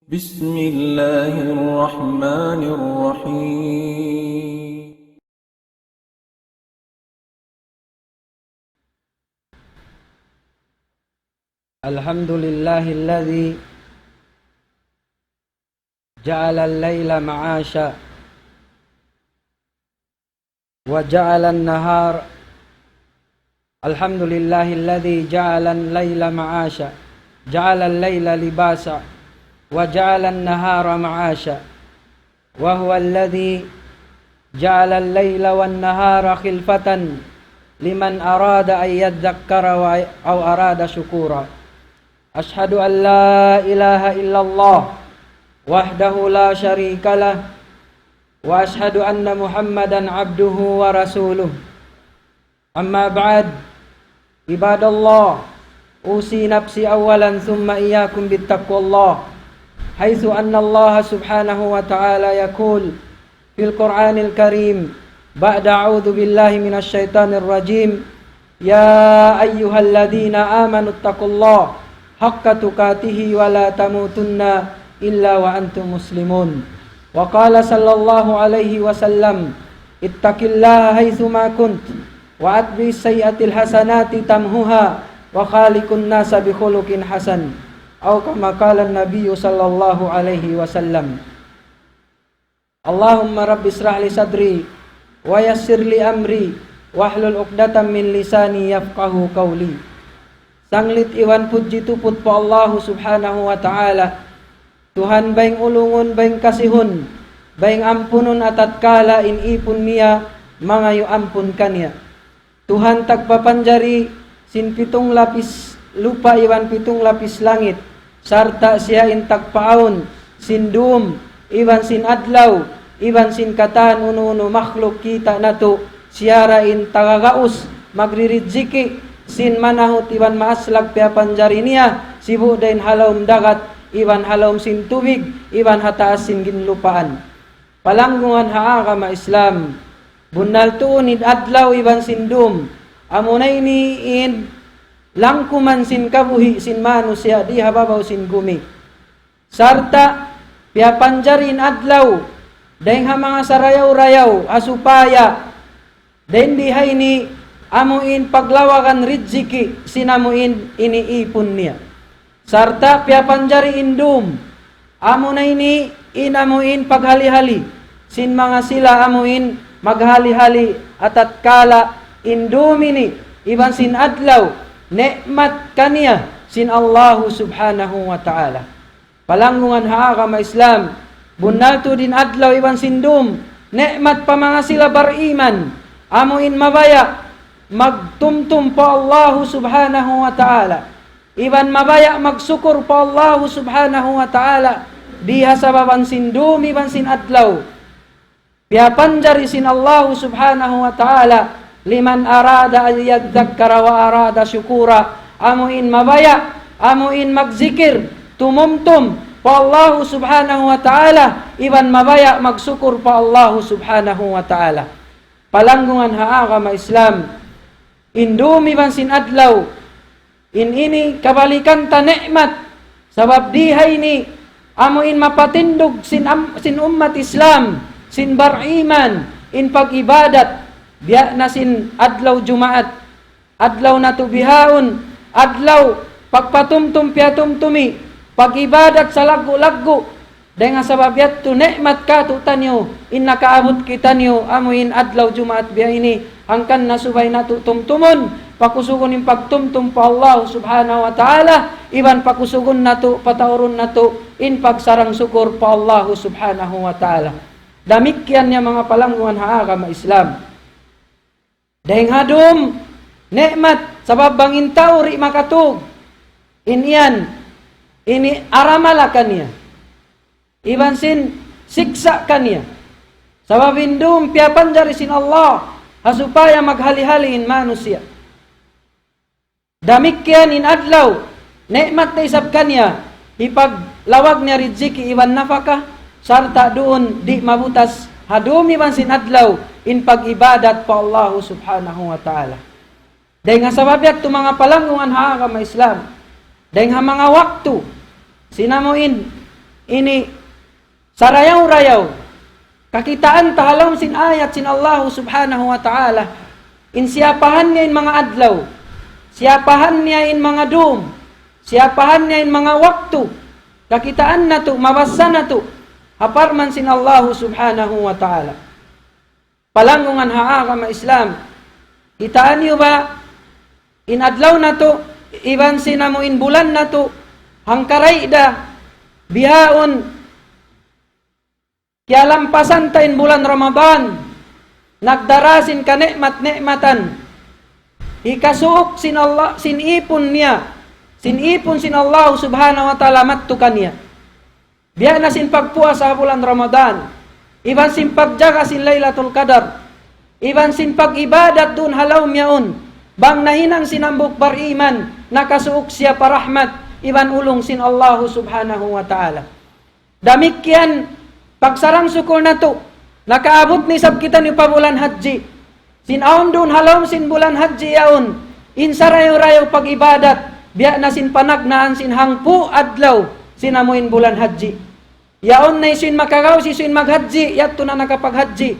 بسم الله الرحمن الرحيم. الحمد لله الذي جعل الليل معاشا وجعل النهار الحمد لله الذي جعل الليل معاشا جعل الليل لباسا وجعل النهار معاشا وهو الذي جعل الليل والنهار خلفة لمن أراد أن يذكر أو أراد شكورا. أشهد أن لا إله إلا الله وحده لا شريك له وأشهد أن محمدا عبده ورسوله. أما بعد، عباد الله، أوصي نفسي أولا ثم إياكم بالتقوى الله، حيث أن الله سبحانه وتعالى يقول في القرآن الكريم بعد أعوذ بالله من الشيطان الرجيم: يا أيها الذين آمنوا اتقوا الله حق تقاته ولا تموتن إلا وأنتم مسلمون. وقال صلى الله عليه وسلم: اتق الله حيثما كنت وأتبع السيئة الحسنات تمحها وخالق الناس بخلق حسن، أو كما قال النبي صلى الله عليه وسلم. اللهم رب اشرح لي صدري ويسر li amri wahlul 'uqdatam min lisani yafqahu qawli. Sanglit iwan puji tuput po Allah subhanahu wa ta'ala, Tuhan baing ulungun baing kasihun baing ampunun atat kala in ipun niya mangayo ampun kanya. Tuhan tagpapanjari sin pitong lapis lupa iwan pitong lapis langit, sarta siya in tagpaon sin dum iwan sin adlaw iban sin katan uno makhluk kita nato siara in tagagaus magririjiki sin manahut iban maaslag pia panjari niya sibu dain halawm dagat iban halawm sin tubig iban hataas sin ginlupaan. Palanggungan haagama Islam bunal tuunid adlaw iban sin dum amunay ni in langkuman sin kabuhi sin manusia di hababaw sin gumi, sarta pia panjarin adlaw dahing mga sarayaw-rayaw asupaya dahing dihay ni amuin paglawakan riziki sinamuin iniipon niya, sarta piapanjari indum amo na ini inamuin paghali-hali sin mga sila amuin maghali-hali atat kala indum ini iban sin adlaw nekmat kaniya sin Allah subhanahu wa ta'ala. Palanggungan haagama Islam bunal tu din adlaw iban sindum nekmat pa mga sila bariman amuin mabaya magtumtum po Allah subhanahu wa ta'ala, iban mabaya magsukur po Allah subhanahu wa ta'ala diha sa baban sindum iban sin adlaw piapanjari sin Allah subhanahu wa ta'ala liman arada an yadhakkara wa arada syukura. Amuin mabaya amuin magzikir tumumtum pa Allah subhanahu wa ta'ala iban mabaya magsukur pa Allah subhanahu wa ta'ala. Palanggungan haagama Islam indum iban sin adlaw in ini kabalikan ta nekmat sabab dihay ni amuin mapatindog sin ummat Islam sin bariman in pag-ibadat biya na sin adlaw Jumaat, adlaw natubihaon, adlaw pagpatumtum piatumtumi pag-ibadat sa lagu-lagu dahil nga sababyat to nekmat ka tutanyo in nakaabot kita niyo amuin adlaw Jumaat biya ini angkan nasubay natutumtumon pakusugon in pagtumtum pa Allah subhanahu wa ta'ala iban pakusugon nato patauron nato in pagsarang sukur pa Allah subhanahu wa ta'ala. Damikyan niya mga palangguan haagama Islam dahil hadum nekmat sabab bangin tao ri makatug inian ini aramala kaniya iban sin siksa kaniya sabab indum piapanjari sin Allah hasupaya maghali-haliin manusia. Damikyan in adlaw nekmat na isab kaniya ipaglawag niya riziki iban nafaka sarta doon di mabutas hadum iban sin adlaw in pag-ibadat pa Allah subhanahu wa ta'ala. Dahil nga sababyat to mga palanggungan haagama Islam dahil nga mga waktu sinamuin ini sarayaw-rayaw. Kakitaan tahalom sin ayat sin Allah subhanahu wa ta'ala. In siyapahan niya in mga adlaw. Siyapahan niya in mga dum. Siyapahan niya in mga waktu. Kakitaan na to, mabasa na to. Haparman sin Allah subhanahu wa ta'ala. Palangungan haa kama Islam. Kitaan niyo ba, in adlaw na to, iban sinamo in bulan na to, hangkaray da, bihaon, kaya lampasan ta in bulan Ramadan, nagdarasin ka nikmat-nikmatan, ikasuok sin Allah, sinipon niya, sinipon sin Allah subhanahu wa ta'ala mattukan niya. Biya na sin pagpuasa sa bulan Ramadan, iban sin pagjaga sin Laylatul Qadar, iban sin pag-ibadat dun halaw miyaon, bang nahinang sinambok bariman, nakasuok siya parahmat, iban ulong sin Allah subhanahu wa ta'ala. Damikyan, pagsarang sukul na to, nakaabot ni sab kita ni pabulan haji, sinaon dun halaw sin bulan haji yaon, insarayo-rayo pag-ibadat, biya na sin panagnaan sin hangpu adlaw, sinamuin bulan haji. Yaon na isin makagaw, isin maghaji, yato na nakapaghaji.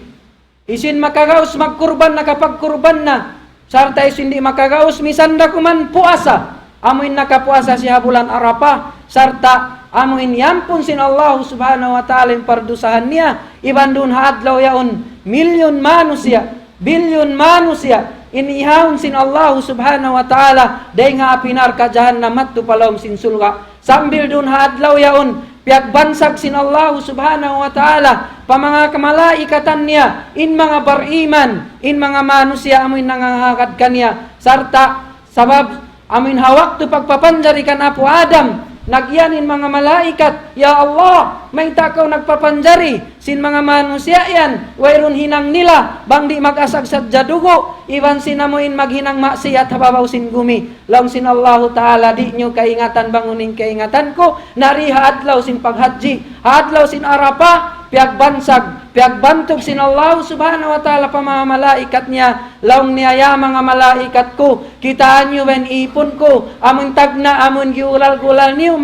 Isin makagaos magkurban nakapagkurban na. Sarta isin di makagaos misanda kuman puasa. Amuin nakapuasa siya bulan Arafah. Sarta amuin yampun sin Allah subhanahu wa ta'ala yung pardusahan niya. Ibandun haadlaw yaon milyon manusia, bilyon manusia. Inihawon sin Allah subhanahu wa ta'ala. Day nga apinar ka jahannam at tupalawm sin sulga. Sambil dun haadlaw yaon piagbansag sin Allah subhanahu wa ta'ala, pamanga kamalaikatan niya, in mga bariman, in mga manusia, amoy nangangakad kanya, sarta, sabab, amoy hawak to pagpapanjari kan Apo Adam, nagyanin mga malaikat, ya Allah, may takaw nagpapanjari, sin mga manusia yan, wayron hinang nila, bang di mag-asag sa jadugo, iban sinamuin maghinang maksiyat hababaw sin gumi, lang sin Allah ta'ala, di nyo kaingatan banguning kaingatan ko, nariha adlaw sin paghaji, adlaw sin Arafah, piagbansag, piagbantog sin Allah subhanahu wa ta'ala pa mga malaikat niya, laong niyaya mga malaikat ko, kitaan nyo ben ipon ko, amon tagna, amon giulal-gulal niyo,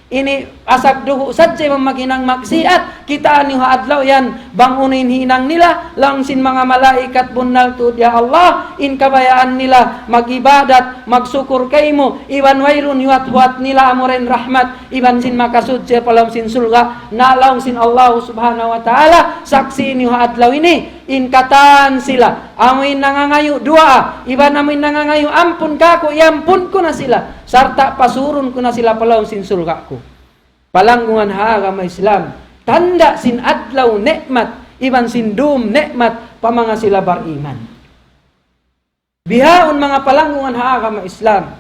ini asag dugo sadya maginang magsiat, kitaan nyo haadlaw yan, bangunin hinang nila, lang sin mga malaikat bunal tud ya Allah, in kabayaan nila, magibadat, magsukur kay mo, iban wayrun yuat-huat nila amuren rahmat, iban sin makasud siya palam sin sulga, nalaw sin Allah subhanahu wa ta'ala, saksi nyo haadlaw ini, in kataan sila, amuin nangangayo dua, iban amuin nangangayo ampun kako, iampun ko na sila, sarta pasurun ko na sila palam sin sulga ko. Palanggungan agama Islam, tanda sin adlaw nikmat, iban sin dum nikmat, pamanga sila bariman. Bihaon mga palanggungan agama Islam,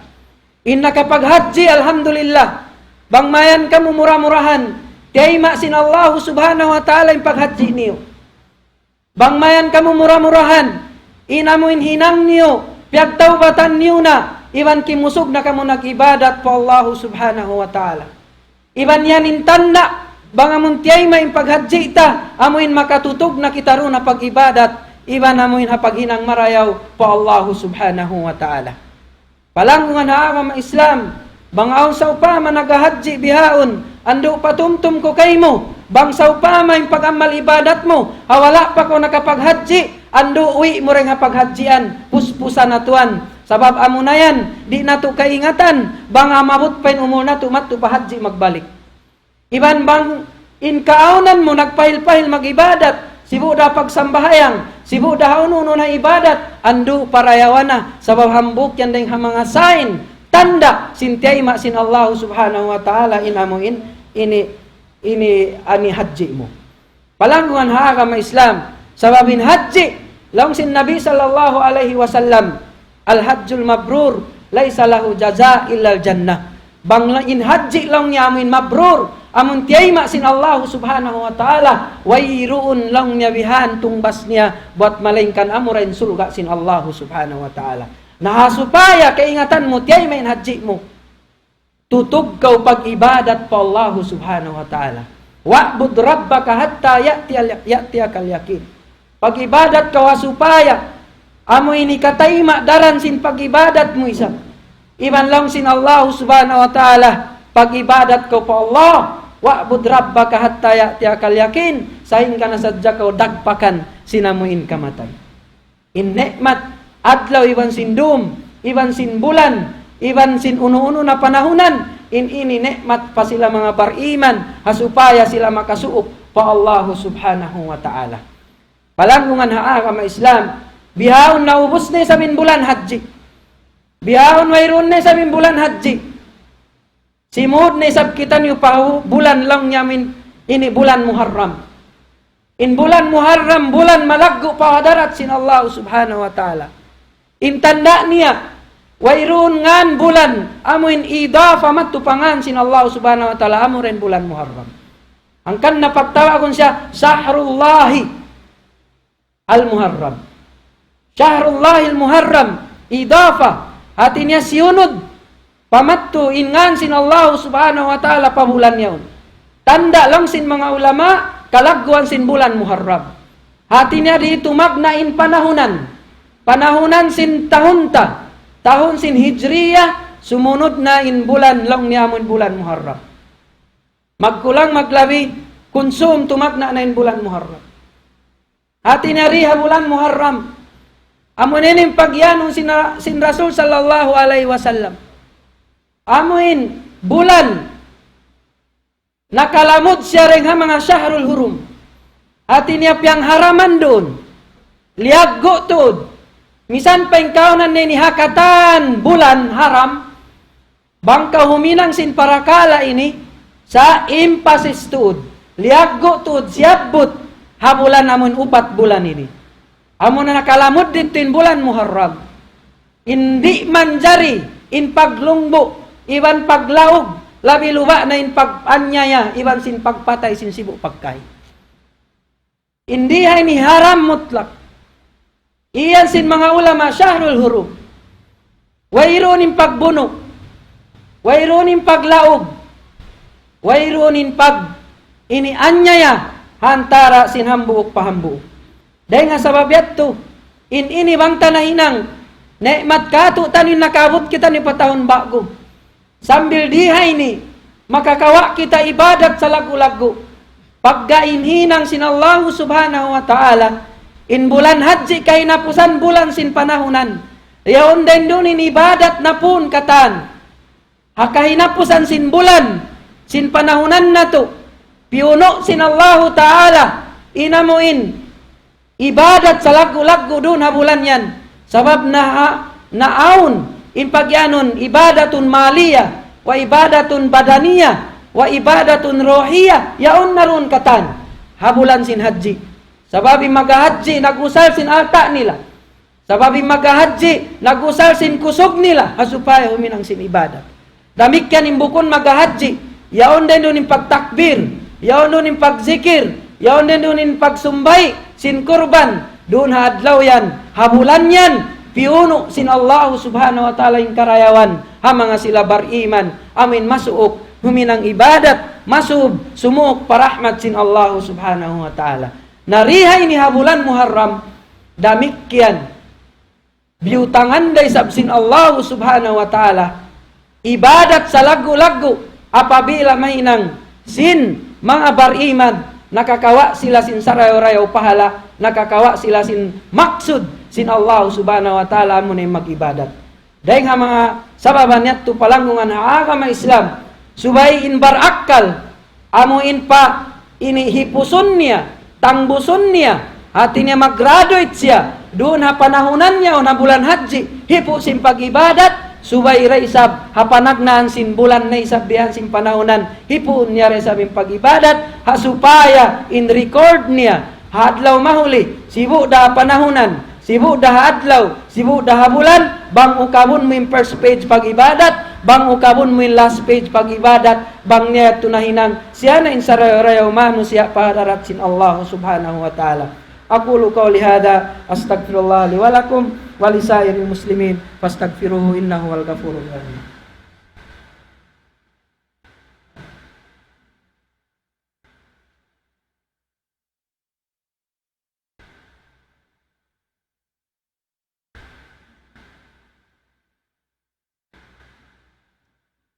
in nakapaghaji alhamdulillah, bangmayan ka mumura-murahan, tiyayma sin Allah subhanahu wa ta'ala yung paghaji niyo. Bangmayan ka mumura-murahan, inamuin hinang niyo, piyagtawbatan niyo na, iban kimusog na kamo nag-ibadat po Allah subhanahu wa ta'ala. Iban yan intanda, bang amuntiyay may paghaji ita, amuin makatutog na kita ro na pag-ibadat, iban amuin hapaghinang marayaw po Allah subhanahu wa ta'ala. Palanggungan haagam Islam, bang aw sa upama nagahaji bihaon, ando patumtum ko kay mo, bang sa upama yung pag-amal ibadat mo, hawala pa ko nakapaghaji, ando uwi mo rin hapaghajian, puspusan na tuan, sabab amo na yan, di na to kaingatan, bang amabot pa yung umur na to, mat to pahaji magbalik. Iban bang inkaaunan mo, nagpahil-pahil mag-ibadat, sibu da pagsambahayang, sibu da haununo na ibadat, ando parayawan na, sabab hambuk yan ding mga sign, tanda, sintiyay ma sin Allah subhanahu wa ta'ala, inamuin, ini ani haji mo. Palanggungan haagama Islam, sababin haji, lang sin Nabi sallallahu alaihi wasallam, al-hajjul mabrur, laysa lahu jaza illal jannah. Banglain haji lang niya amin mabrur, amun tiyayma sin Allah subhanahu wa ta'ala, wayruun lang niya bihan tungbas niya, buat malingkan amurain surga sin Allah subhanahu wa ta'ala. Nahasupaya kaingatan mo, tiyayma in haji mo, tutug kau pag-ibadat pa Allah subhanahu wa ta'ala. Wa'bud rabbaka hatta ya'tiyakal yakin. Pag-ibadat ka wasupaya, amo ini katayma daran sin pag-ibadat mo isa. Iban lang sin Allah subhanahu wa ta'ala, pag-ibadat ko pa Allah, wa'bud rabbaka hatta ya'tiyakal yakin, sahin ka na sadya ka dagpakan sinamuin kamatay. In nikmat adlaw iban sin dum, iban sin bulan, iban sin uno-uno na panahunan, in ini nikmat pa sila mga bariman, hasupaya sila makasuop pa Allah subhanahu wa ta'ala. Palangungan haa ka Islam, bihawon na ubos na sa bulan haji. Bihawon mayroon na sa bulan haji. Simud na isab kita niyo pa bulan lang nyamin ini bulan Muharram. In bulan Muharram, bulan malaggo pa hadarat sin Allah subhanahu wa ta'ala. In tanda niya, wayroon ngan bulan, amuin idafa matupangan sin Allah subhanahu wa ta'ala, amo rin bulan Muharram. Ang kan napagtawag siya, Shahrullahi al-Muharram. Shahrullahi al-Muharram, idafa, hati niya siyunod, pamattu ingan sin Allah subhanahu wa ta'ala pa bulan yaon. Tanda lang sin mga ulama, kalagguan sin bulan Muharram. Hati niya dito magnain panahunan. Panahunan sin tahunta. Tahun sin Hijriyah, sumunod na in bulan lang niamon bulan Muharram. Magkulang maglabi, konsum tumagna na in bulan Muharram. Hati niya riha bulan Muharram. Amunin yung pagyanong sin Rasul sallallahu alaihi wasallam. Amuin bulan nakalamod siya rin ha mga syahrul hurum. Hati niya piyang haraman doon. Liaggo tuod. Misan pa yung kaunan ni hakatan bulan haram. Bangka huminang sin parakala ini sa impasis tuod. Liaggo tuod siyabot habulan amon upat bulan ini. Amon na nakalamod dito in bulan Muharram. Hindi manjari in paglungbo. Iban paglaog, labi luba na in pag-anyaya, iban sin pagpatay, sin sibo pagkay. Hindi ni haram mutlak. Iyan sin mga ulama, syahrul hurum. Wayroon in pagbuno. Wayroon in paglaog. Wayroon in pag-inianyaya, hantara sin hambuok pahambuok. Dahil nga sabab yato, in ini bang tanahinang, nekmat kato tanin nakabot kita ni patahon bago. Sambil dihay ni, makakawa kita ibadat sa lagu-lagu. Paggainhinang sin Allah subhanahu wa ta'ala, in bulan haji kay napusan bulan sin panahunan. Yaon din doon in ibadat na pun katan. Hakahinapusan sin bulan, sin panahunan na to. Piuno sin Allah ta'ala, inamuin, ibadat sa lagu-lagu doon ha bulan yan. Sabab naawon, in pagyanon, ibadatun maliyah, wa ibadatun badaniyah, wa ibadatun rohiyah, yaon naroon katan, habulan sin haji. Sababi magahaji, nag-usal sin alta nila. Sababi magahaji, nag-usal sin kusog nila, hasupaya huminang sin ibadat. Damik yan imbukon magahaji, yaon din doon in pagtakbir, yaon doon in pagzikir, yaon din doon in pagsumbay, sin kurban, doon haadlaw yan, habulan yan, piuno sin Allah subhanahu wa ta'ala yung karayawan, ha mga sila bariman, amin masuok, huminang ibadat, masub, sumuk, parahmat sin Allah subhanahu wa ta'ala. Narihay ni habulan Muharram, damik yan, biutangan day sabsin Allah subhanahu wa ta'ala, ibadat sa lagu-lagu, apabila mainang sin mga bariman, nakakawa sila sin sarayo-rayo pahala, nakakawa sila sin maksud, sin Allah subhanahu wa ta'ala mo na mag-ibadat. Dahil nga mga sababan niya to palangungan haagama Islam, subay in barakal, amuin pa inihipusun niya, tangbusun niya, hati niya mag-graduate siya, doon ha panahunan niya o na bulan haji, hipo sin pag-ibadat, subay raisab, hapanagnan sin bulan na isab diyan sin panahunan, hipo niya raisab in pag-ibadat, hasupaya in record niya, hadlaw mahuli, sibu da panahunan, sibu da adlaw, sibu da bulan, bang ukabon mo yung first page pag-ibadat, bang ukabon mo yung last page pag-ibadat, bang niya tunahinang, siya na insarayo-rayo manu siya pahadarat sin Allah subhanahu wa ta'ala. Aqulu qawli hadha, astaghfirullah li wa lakum wa lisairil muslimin, fastaghfiruhu innahu wal ghafurur rahim.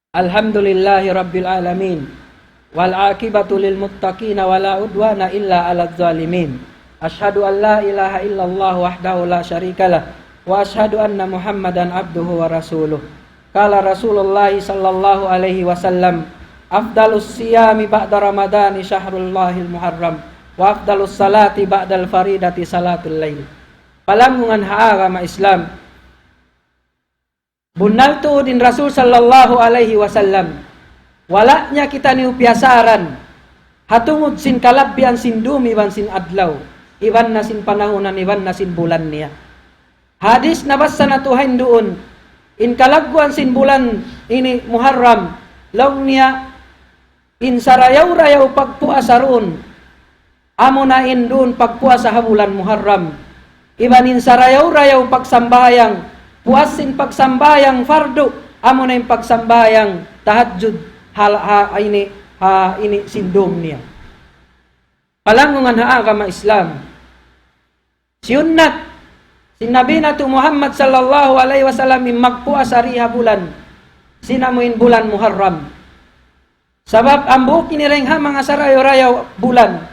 Alhamdulillahi Rabbil Alamin. wal aqibatu lil muttaqina wala udwana illa 'alal zalimin. Asyhadu an la ilaha illallah wahdahu la syarikalah wa asyhadu anna Muhammadan abduhu wa rasuluh. Qala Rasulullah sallallahu alaihi wasallam, afdalus siyami ba'da ramadhani syahrullahil muharram wa afdalus salati ba'dal faridati salatul lail. Palangungan haagama Islam. Bunal tuudin Rasul sallallahu alaihi wasallam. Wala nya kita niu piasaran. Hatungod sin kalabbian sin dumi wan sin adlaw. Iban na sin panahunan, iban na sin bulan niya. Hadis nabasa na tuhain doon. In kalagwan sin bulan ini Muharram. Long niya in sarayaw-rayaw pagpuasaroon. Amo na in doon pagpuasa ha bulan Muharram. Iban in sarayaw-rayaw pagsambayang. Puasin pagsambayang fardo. Amo na in pagsambayang tahajjud. Ini sindom niya. Palangungan haagama Islam. Siyunnat. Sinabi na to Muhammad sallallahu alaihi wasallam magpuasa riha bulan. Sinamuin bulan Muharram. Sabab ang buhok kinireng ha mga sarayo-rayaw bulan.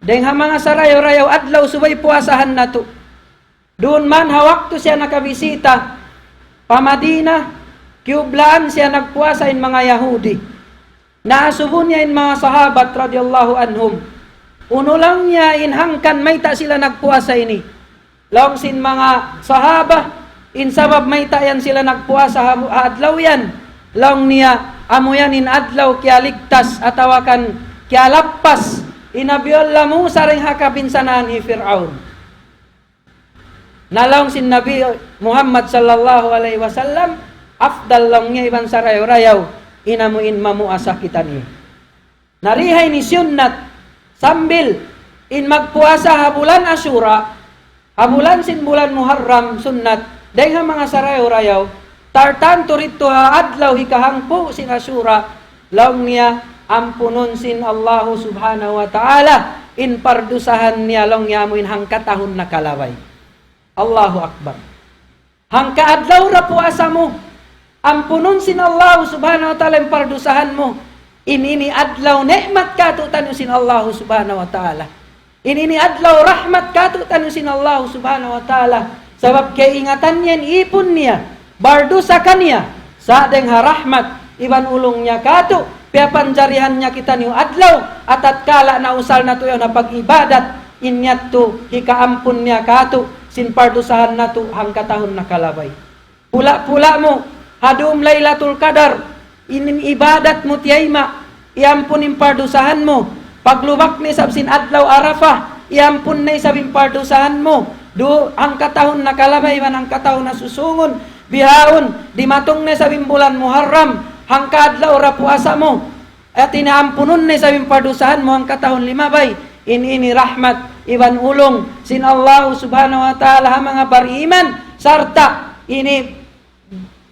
Deng ha mga sarayo-rayaw adlaw subay puasahan na to. Doon man hawak to siya nakabisita. Pamadina, kiublaan siya nagpuasa in mga Yahudi. Naasubon niya in mga sahabat radiyallahu anhum. Uno lang niya in hangkan may ta sila nagpuasa ini. Long sin mga sahaba, in sabab may tayan sila nagpuasa adlaw yan. Long niya, amo yan in adlaw kya ligtas atawakan kya lappas. Inabiyalla Musa ring hakabinsanan ni Fir'aun. Nalong sin Nabi Muhammad sallallahu alaihi wasallam, afdal lang niya iban sarayaw-rayaw, inamuin mamuasa kita niya. Narihay ni sunnat, sambil in magpuasa habulan Asyura, habulan sin bulan Muharram sunnat, dahil mga sarayaw-rayaw, tartan turito ha adlaw hikahangpo sin Asyura, laong niya ampunon sin Allah subhanahu wa ta'ala, in pardusahan niya laong niya mo in hangkatahon na kalaway. Allahu Akbar. Hangka adlaw ra puasa mo, ampunon sin Allah subhanahu wa ta'ala in pardusahan mo, inini adlaw nikmat katutan sin Allah subhanahu wa ta'ala. Inini adlaw rahmat katutan sin Allah subhanahu wa ta'ala. Sabab kay ingatan niya, ipon niya, bardusa kaniya, sa deng rahmat, iban ulong niya katu, piapanjarihan niya kita niyo adlaw, at kala na usal na to yun na pag-ibadat, inyat to, hikaampun niya katu, sin pardusahan na to, hangkatahon na kalabay. Pula-pula mo, hadum Laylatul Qadar, inin ibadat mo tiyayma, iampunin pardusahan mo. Paglubak ni sabsin adlaw Arafah, iampun na sabing pardusahan mo. Do ang katahon na kalabay man ang katahon na susungon. Bihaon, di matong na sabing bulan Muharram, hangka adlaw ra puasa mo. At inaampunon na sabing pardusahan mo ang katahon limabay. Ini rahmat, iban ulong, sin Allah subhanahu wa ta'ala mga bariman, sarta ini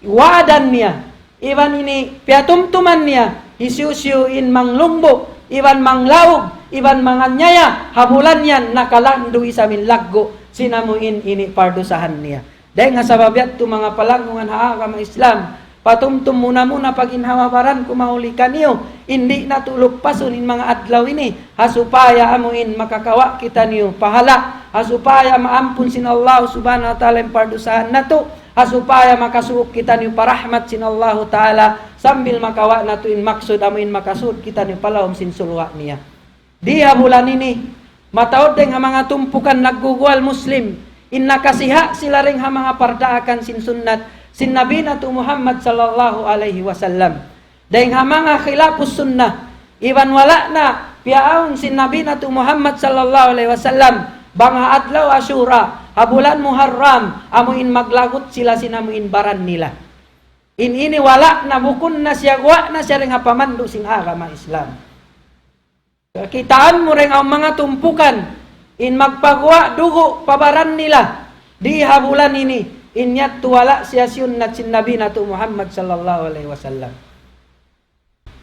wadan niya, iban ini piatumtuman niya, isyusyu in manglumbo, iban manglawog, iban manganyaya, habulan yan, nakalandu isamin laggo, sinamuin ini pardusahan niya. Dahil nga sababiat to mga palangungan haagama Islam, patumtum muna pag inhawabaran kumahulikan niyo, hindi natulog pasun in mga adlaw ini, hasupaya amuin makakawa kita niyo pahala, hasupaya maampun sin Allah subhanahu wa ta'ala in pardusahan na to, hasupaya makasuok kita niyo parahmat sin Allah ta'ala, sambil makawa na to in maksud amuin makasuok kita niyo palawom sin sulwa niya. Di habulan ini, mataod deng mga tumpukan naggugual Muslim, in nakasiha sila ring mga pardaakan sin sunnat, sin Nabi na to Muhammad sallallahu alaihi wasallam. Dahil mga khilafus sunnah, iban wala na, piyaon sin Nabi na to Muhammad sallallahu alaihi wasallam, banga adlaw Asyura, habulan Muharram, amuin maglagot sila sinamuin baran nila. Ini wala na bukun na siya, wa na siya rin hapamando sin agama Islam. Kitaan mo rin ang mga tumpukan, in magpagwa dugo pabaran nila, di habulan ini, inyat tuwala siya sunnat sin Nabi na to Muhammad sallallahu alaihi wasallam.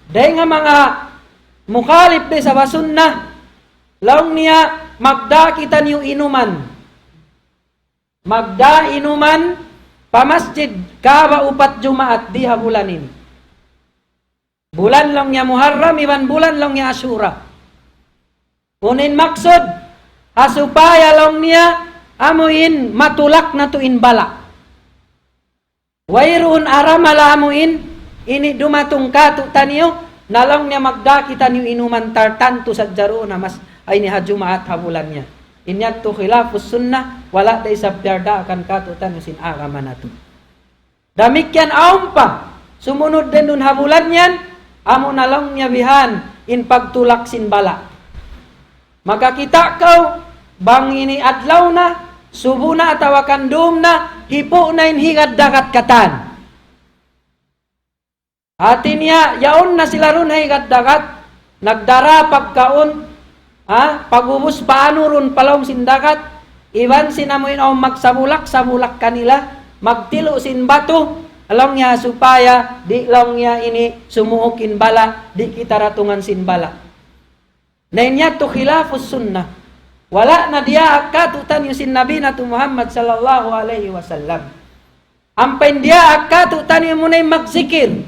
Dahil nga mga mukhalif de sa basunnah, laong niya magda kita niyo inuman. Magda inuman, pamasjid, kaba upat Jumaat, di habulanin. Bulan lang niya Muharram, iban bulan lang niya Ashura. Unin maksud, hasupaya lang niya, amuin matulak na tuin bala. Wayroon aramala amuin, ini dumatong kato taniyo, nalang niya magdakita niyo inuman tartanto sa jaro na mas ay ni hajumaat habulan niya. Inyat to khilafus sunnah, wala day sa piyarda akan kato taniyo sin araman nato. Damikyan aum pa, sumunod din nun habulan yan, amo nalang niya bihan, in pagtulak sin bala. Magkakita kau, bang ini adlaw na, subo na atawakan doom na, hipo na inhigad dagat katan. Atin niya, yaon na sila ron higad dagat, nagdara pagkaon, pagubos paano ron palawang sindagat, iban sinamuin o magsabulak kanila, magtilo sin bato, alam niya supaya, di lang niya ini sumuokin bala, di kita ratungan sin bala. Na inya to khilafus sunnah. Wala na dia akatutan yung sin Nabi na to Muhammad sallallahu alaihi wasallam. Ampain dia akatutan yung munay magzikir,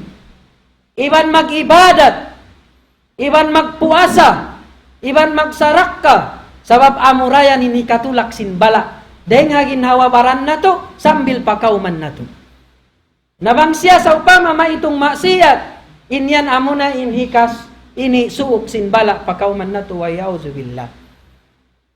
iban mag-ibadat, iban magpuasa, iban magsarakka, sabab amurayan ini katulak sin bala. Deng hagin hawabaran na to, sambil pakauman na to. Nabang siya sa upama maitong maksiyat, inyan amuna inhikas, ini suuk sin bala pakauman na to, wa yauzubillah.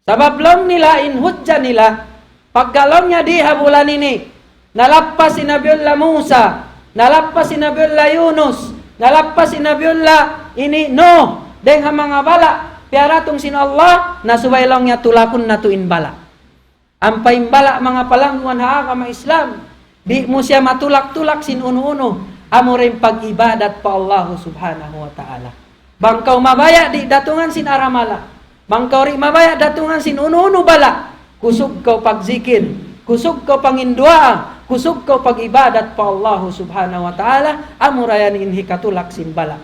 Sabab long nila, inhudja nila, paggalong niya di habulan ini, nalappas si Nabiullah Musa, nalappas si Nabiullah Yunus, nalappas si Nabiullah ini Nuh, deng mga bala, piaratong sin Allah, nasubay long niya tulakon na tuin bala. Ampay bala mga palangguan haagama Islam, di mo siya matulak-tulak sin uno-uno, amo rin pag-ibadat pa Allah subhanahu wa ta'ala. Bangkaw mabaya di datungan sin aramala. Bangkaw ri mabaya datungan sin uno-uno bala. Kusog kaw pagzikir, kusog kaw pangindua, kusog kaw pag-ibadat pa Allah subhanahu wa ta'ala, amo rayan inhi katulak sin bala.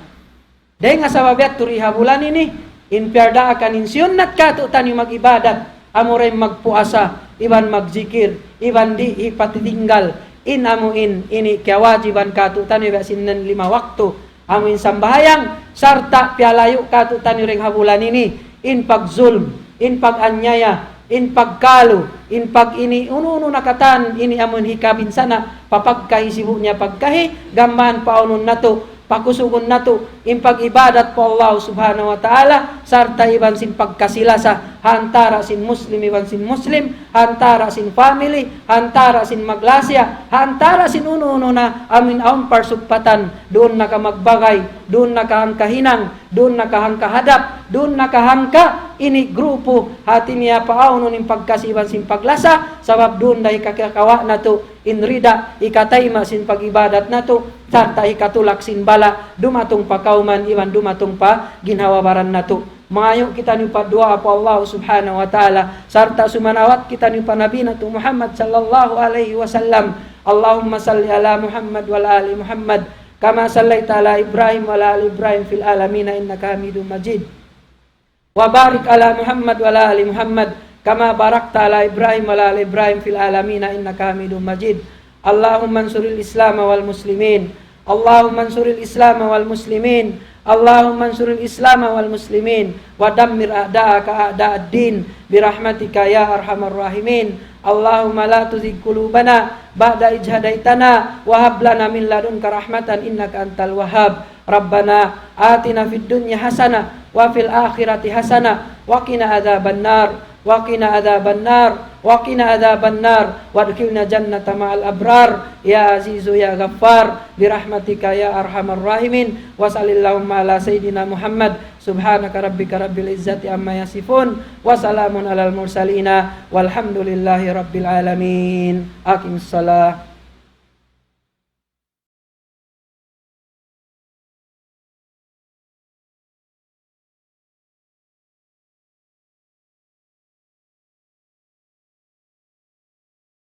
Dahil nga sa babiat turi habulan ini, inpiarda akan insyunnat kato tani mag-ibadat, amo rin magpuasa, iban magzikir, iban di ipatitinggal, inamuin ini kawajiban kato tani sinan 5 waktu, amuin sambahayang, sarta pialayo kato tani ring habulan ini, in pagzulm, in paganyaya, in pagkalo, in pag ini uno-uno nakatan, ini amuin hikabin sana, papagkahisibu niya pagkahi, gamban paunon nato, pakusugon nato, in pag-ibadat po Allah subhanahu wa ta'ala, sarta iban sin pagkasilasa, hantara sin Muslim, iban sin Muslim, hantara sin family, hantara sin maglasya, hantara sin uno-uno na amin aun parsugpatan, doon nakamagbagay, doon nakahangkahinang, doon nakahangkahadap, doon nakahangka, ini grupo, hati niya paaunon in pagkasiban sin paglasa, sabab doon na ikakakawa na to, inrida, ikatayma sin pag-ibadat na to, sarta ikatulak sin bala, dumatong pakauman, iwan dumatong pa, ginhawabaran na to. Mangayo kita ni padua po Allah subhanahu wa ta'ala, sarta sumanawat kita ni panabi na to Muhammad sallallahu alaihi wasallam. Allahumma salli ala Muhammad wal ali Muhammad, kama sallaita ala Ibrahim wal ali Ibrahim fil alamin innaka Hamidum Majid. Wa barik ala Muhammad wal ali Muhammad, kama barakta ala Ibrahim wal ali Ibrahim fil alamin innaka Hamidum Majid. Allahumma ansuril Islam wal muslimin. Allahumma ansuril Islam wal muslimin. Allahumma ansuril Islam wal muslimin wa dammir a'da'aka a'da'ad-din birahmatika ya arhamar rahimin. Allahumma la tuzigh qulubana ba'da idh hadaitana wa hab lana min ladunka rahmatan innaka antal wahhab. Rabbana atina fid dunya hasanah wa fil akhirati hasanah wa qina adzabannar wa qina adzabannar wa qina adzabannar wadkhilna jannata ma'al abrar ya azizu ya ghaffar birahmatika ya arhamar rahimin. Wa sallallahu ala sayidina Muhammad subhanaka rabbika rabbil izzati amma yasifun wa salamun alal mursalina walhamdulillahi rabbil alamin. Aqimus salah.